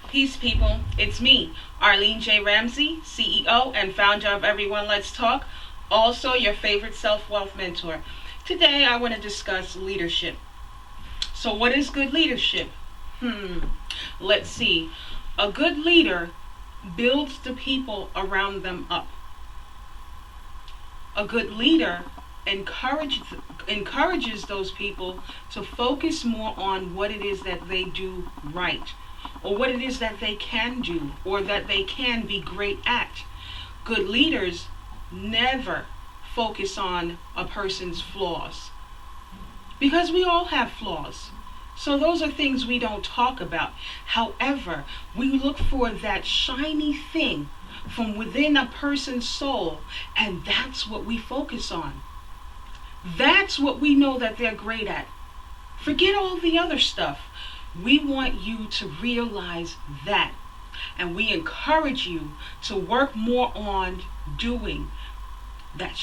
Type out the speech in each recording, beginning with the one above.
Peace, people. It's me, Arlene J. Ramsey, CEO and founder of Everyone Let's Talk, also your favorite self-wealth mentor. Today, I want to discuss leadership. So, what is good leadership? Let's see. A good leader builds the people around them up. A good leader encourages those people to focus more on what it is that they do right, or what it is that they can do, or that they can be great at. Good leaders never focus on a person's flaws, because we all have flaws. So those are things we don't talk about. However, we look for that shiny thing from within a person's soul, and that's what we focus on. That's what we know that they're great at. Forget all the other stuff. We want you to realize that. And we encourage you to work more on doing that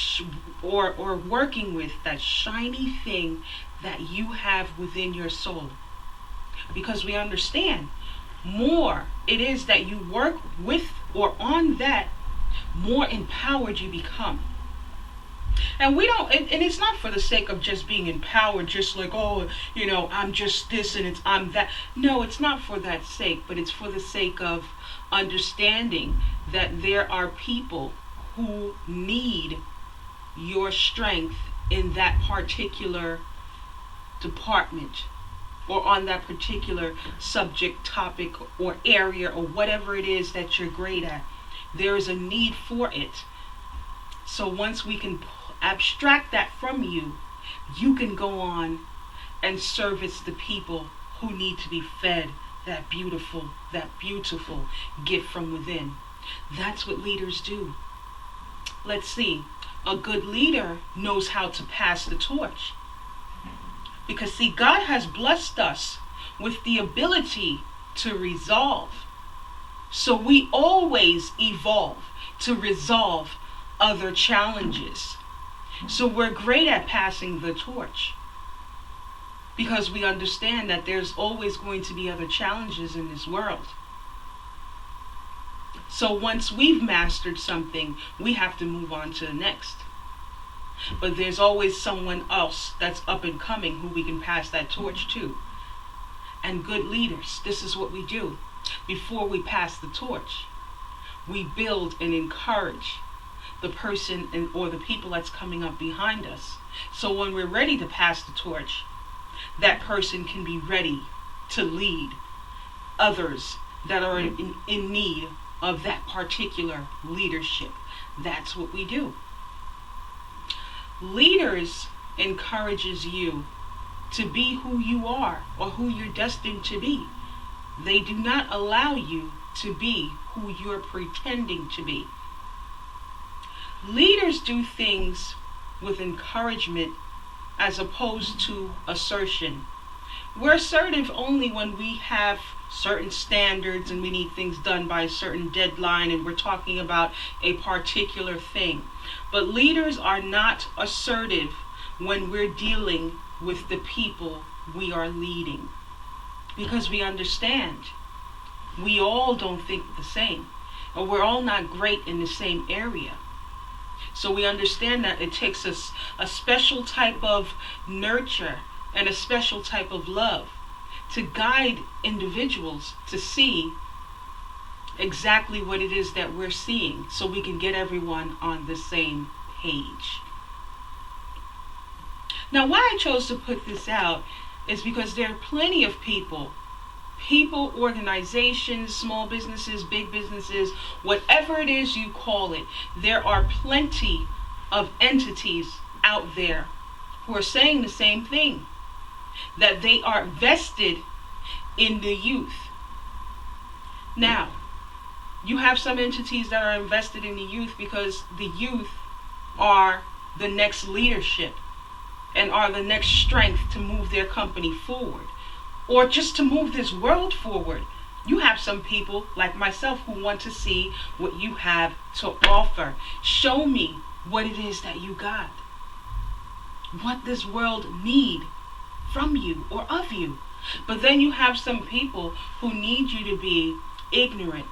or working with that shiny thing that you have within your soul. Because we understand more it is that you work with or on that, more empowered you become. And we don't, and it's not for the sake of just being empowered, just like, oh, I'm just this and I'm that. No, it's not for that sake, but it's for the sake of understanding that there are people who need your strength in that particular department, or on that particular subject, topic, or area, or whatever it is that you're great at. There is a need for it. So once we can abstract that from you, you can go on and service the people who need to be fed that beautiful gift from within. That's what leaders do. Let's see. A good leader knows how to pass the torch. Because see, God has blessed us with the ability to resolve. So we always evolve to resolve other challenges. So we're great at passing the torch, because we understand that there's always going to be other challenges in this world. So once we've mastered something, we have to move on to the next. But there's always someone else that's up and coming who we can pass that torch to. And good leaders, this is what we do. Before we pass the torch, we build and encourage the person or the people that's coming up behind us. So when we're ready to pass the torch, that person can be ready to lead others that are in need of that particular leadership. That's what we do. Leaders encourages you to be who you are, or who you're destined to be. They do not allow you to be who you're pretending to be. Leaders do things with encouragement as opposed to assertion. We're assertive only when we have certain standards and we need things done by a certain deadline, and we're talking about a particular thing. But leaders are not assertive when we're dealing with the people we are leading, because we understand we all don't think the same, or we're all not great in the same area. So we understand that it takes us a special type of nurture and a special type of love to guide individuals to see exactly what it is that we're seeing, so we can get everyone on the same page. Now, why I chose to put this out is because there are plenty of people, organizations, small businesses, big businesses, whatever it is you call it, there are plenty of entities out there who are saying the same thing, that they are vested in the youth. Now, you have some entities that are invested in the youth because the youth are the next leadership and are the next strength to move their company forward, or just to move this world forward. You have some people like myself who want to see what you have to offer. Show me what it is that you got, what this world need from you or of you. But then you have some people who need you to be ignorant,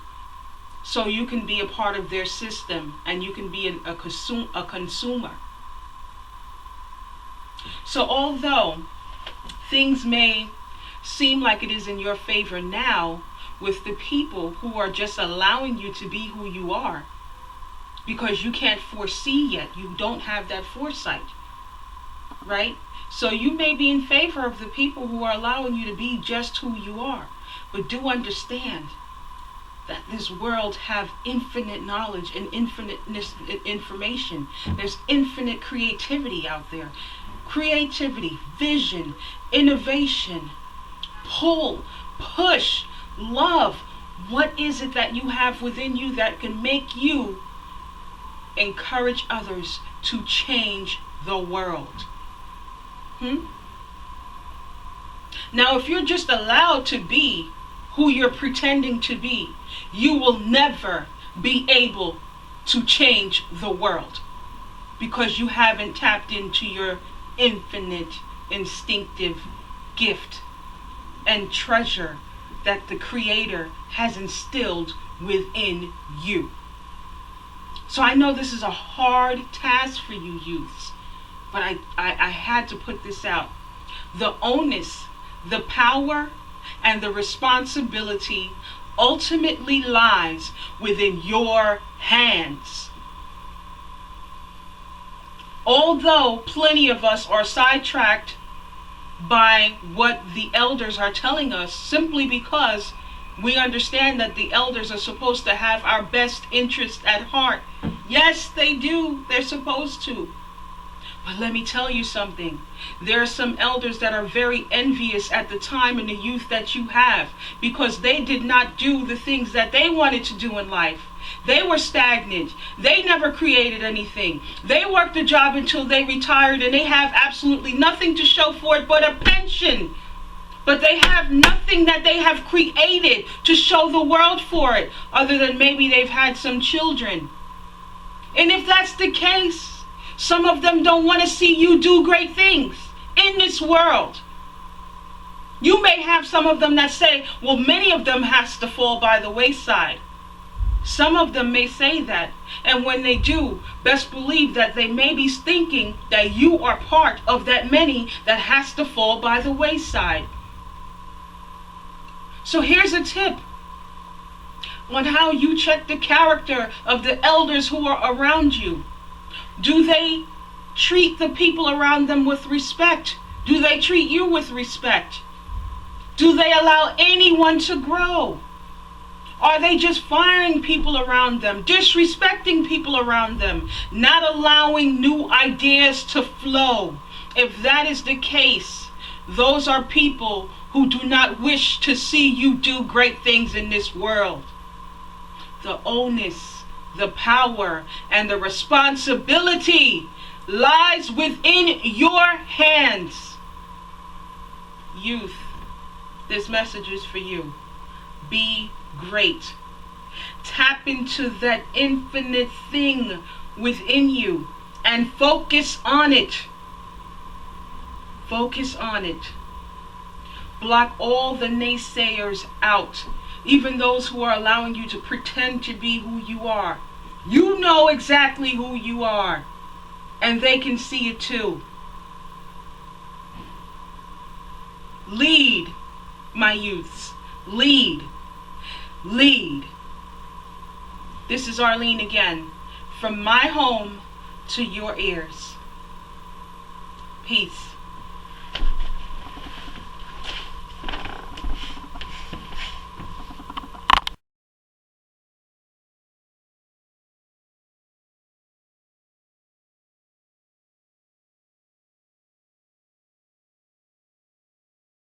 so you can be a part of their system and you can be a consumer. So although things may seem like it is in your favor now with the people who are just allowing you to be who you are, because you can't foresee yet, you don't have that foresight, right? So you may be in favor of the people who are allowing you to be just who you are, but do understand that this world have infinite knowledge and infinite information. There's infinite creativity out there. Creativity, vision, innovation, pull, push, love. What is it that you have within you that can make you encourage others to change the world? Now, if you're just allowed to be who you're pretending to be, you will never be able to change the world, because you haven't tapped into your infinite instinctive gift and treasure that the Creator has instilled within you. So I know this is a hard task for you youths, but I had to put this out. The onus, the power, and the responsibility ultimately lies within your hands. Although plenty of us are sidetracked by what the elders are telling us, simply because we understand that the elders are supposed to have our best interest at heart. Yes, they do. They're supposed to. But let me tell you something. There are some elders that are very envious at the time and the youth that you have, because they did not do the things that they wanted to do in life. They were stagnant. They never created anything. They worked a job until they retired, and they have absolutely nothing to show for it but a pension. But they have nothing that they have created to show the world for it, other than maybe they've had some children. And if that's the case, some of them don't want to see you do great things in this world. You may have some of them that say, well, many of them has to fall by the wayside. Some of them may say that, and when they do, best believe that they may be thinking that you are part of that many that has to fall by the wayside. So here's a tip on how you check the character of the elders who are around you. Do they treat the people around them with respect? Do they treat you with respect? Do they allow anyone to grow? Are they just firing people around them, disrespecting people around them, not allowing new ideas to flow? If that is the case, those are people who do not wish to see you do great things in this world. The onus, the power, and the responsibility lies within your hands. Youth, this message is for you. Be great. Tap into that infinite thing within you and focus on it. Focus on it. Block all the naysayers out, even those who are allowing you to pretend to be who you are. You know exactly who you are, and they can see it too. Lead, my youths. Lead. Lead. This is Arlene again, from my home to your ears. Peace.